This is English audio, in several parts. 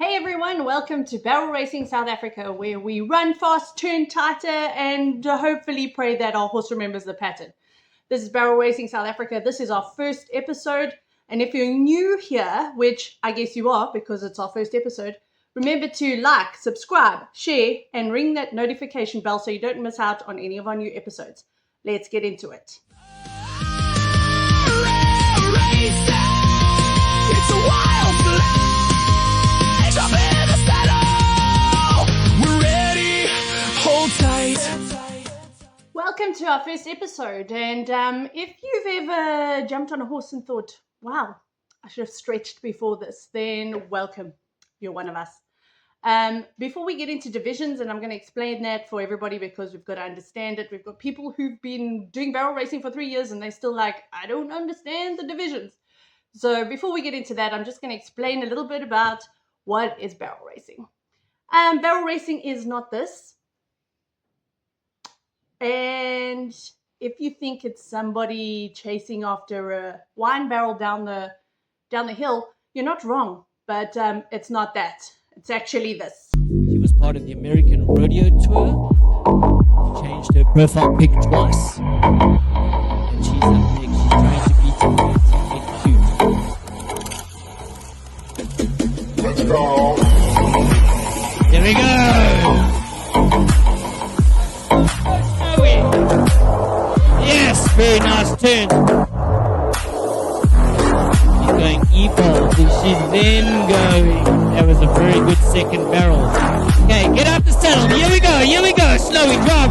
Hey everyone, welcome to Barrel Racing South Africa, where we run fast, turn tighter, and hopefully pray that our horse remembers the pattern. This is Barrel Racing South Africa. This is our first episode, and if you're new here, which I guess you are because it's our first episode, remember to like, subscribe, share, and ring that notification bell so you don't miss out on any of our new episodes. Let's get into it. It's a wild flash up in the saddle. We're ready, hold tight. Welcome to our first episode, and if you've ever jumped on a horse and thought, wow, I should have stretched before this, then welcome, you're one of us. Before we get into divisions, and I'm going to explain that for everybody because we've got to understand it. We've got people who've been doing barrel racing for 3 years and they're still like, I don't understand the divisions. So before we get into that, I'm just going to explain a little bit about what is barrel racing. Barrel racing is not this. And if you think it's somebody chasing after a wine barrel down the hill, you're not wrong. But it's not that. It's actually this. She was part of the American Rodeo Tour. She changed her profile pic twice. And she's up next. She's trying to beat her. Let's go. There we go. Yes, very nice turn. She's going evil. She's then going. That was a very good second barrel. Okay, get out the saddle. Here we go. Slowly drive.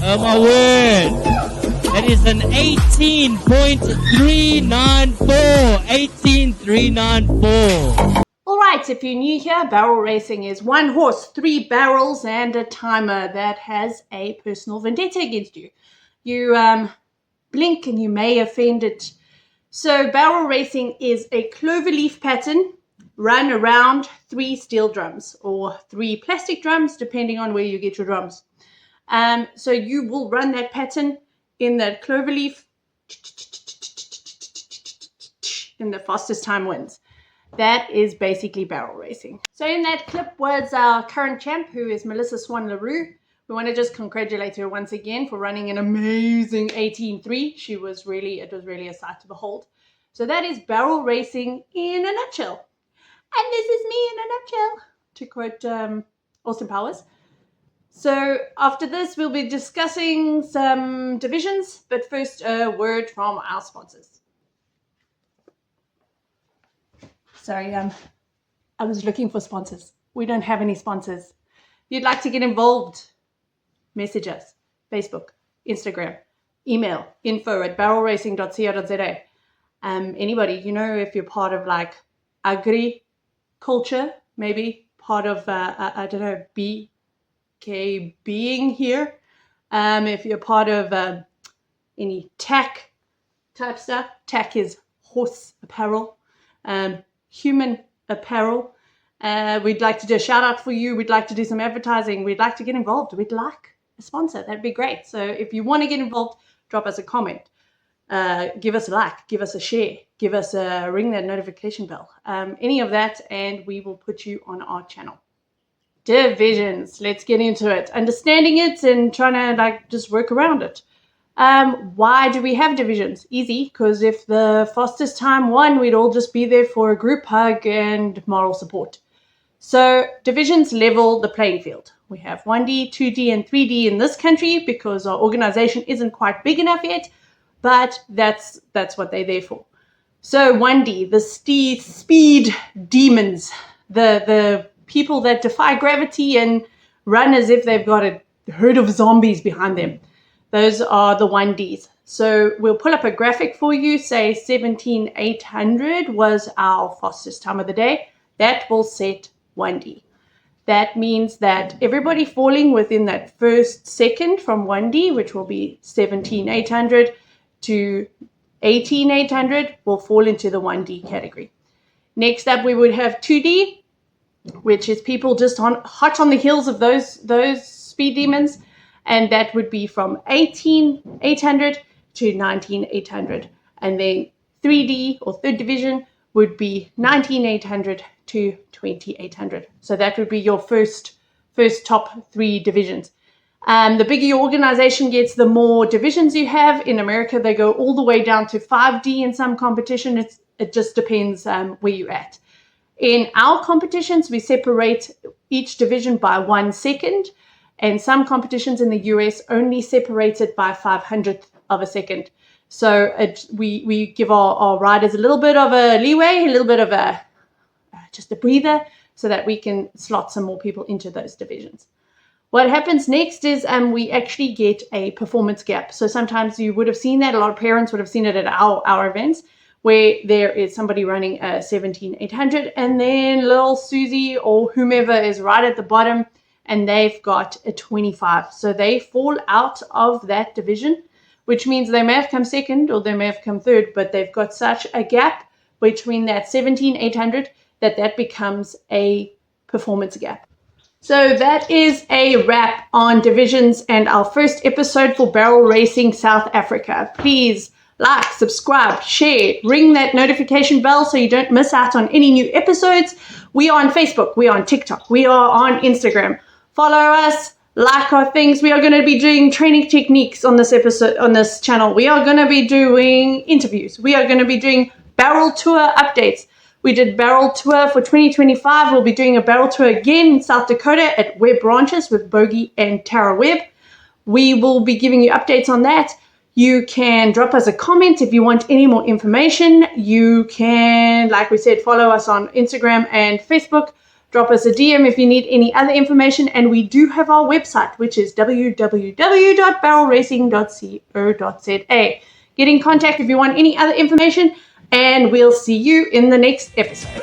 Oh my word. That is an 18.394. All right, if you're new here, barrel racing is one horse, 3 barrels, and a timer that has a personal vendetta against you. You blink and you may offend it. So barrel racing is a cloverleaf pattern run around 3 steel drums or 3 plastic drums, depending on where you get your drums. So you will run that pattern in that cloverleaf, and the fastest time wins. That is basically barrel racing. So in that clip was our current champ, who is Melissa Swan LaRue. We want to just congratulate her once again for running an amazing 18.3. It was really a sight to behold. So that is barrel racing in a nutshell. And this is me in a nutshell, to quote Austin Powers. So after this, we'll be discussing some divisions, but first a word from our sponsors. Sorry, I was looking for sponsors. We don't have any sponsors. If you'd like to get involved, message us, Facebook, Instagram, email, info@barrelracing.co.za. Anybody, if you're part of like agriculture, maybe part of, being here. If you're part of any tack type stuff, tack is horse apparel, human apparel. We'd like to do a shout out for you. We'd like to do some advertising. We'd like to get involved. We'd like a sponsor. That'd be great. So if you want to get involved, drop us a comment. Give us a like, give us a share, give us a ring that notification bell. Any of that, and we will put you on our channel. Divisions. Let's get into it. Understanding it and trying to just work around it. Why do we have divisions? Easy, because if the fastest time won, we'd all just be there for a group hug and moral support. So divisions level the playing field. We have 1D, 2D, and 3D in this country because our organization isn't quite big enough yet, but that's what they're there for. So 1D, the speed demons, the people that defy gravity and run as if they've got a herd of zombies behind them. Those are the 1Ds. So we'll pull up a graphic for you. Say 17,800 was our fastest time of the day. That will set 1D. That means that everybody falling within that first second from 1D, which will be 17,800 to 18,800, will fall into the 1D category. Next up, we would have 2D, which is people just hot on the heels of those speed demons, and that would be from 18,800 to 19,800. And then 3D or third division would be 19,800 to 2,800. So that would be your first top 3 divisions. The bigger your organization gets, the more divisions you have. In America, they go all the way down to 5D in some competition. It just depends where you're at. In our competitions, we separate each division by 1 second, and some competitions in the US only separate it by 500th of a second. So we give our riders a little bit of a leeway, a little bit of just a breather, so that we can slot some more people into those divisions. What happens next is we actually get a performance gap. So sometimes you would have seen that. A lot of parents would have seen it at our events, where there is somebody running a 17,800 and then little Susie or whomever is right at the bottom and they've got a 25. So they fall out of that division, which means they may have come second or they may have come third, but they've got such a gap between that 17,800 that becomes a performance gap. So that is a wrap on divisions and our first episode for Barrel Racing South Africa. Please like, subscribe, share, ring that notification bell so you don't miss out on any new episodes. We are on Facebook, we are on TikTok, we are on Instagram. Follow us, like our things. We are going to be doing training techniques on this episode, on this channel. We are going to be doing interviews. We are going to be doing barrel tour updates. We did barrel tour for 2025. We'll be doing a barrel tour again in South Dakota at Webb Ranches with Bogey and Tara Webb. We will be giving you updates on that. You can drop us a comment if you want any more information. You can, like we said, follow us on Instagram and Facebook. Drop us a DM if you need any other information. And we do have our website, which is www.barrelracing.co.za. Get in contact if you want any other information, and we'll see you in the next episode.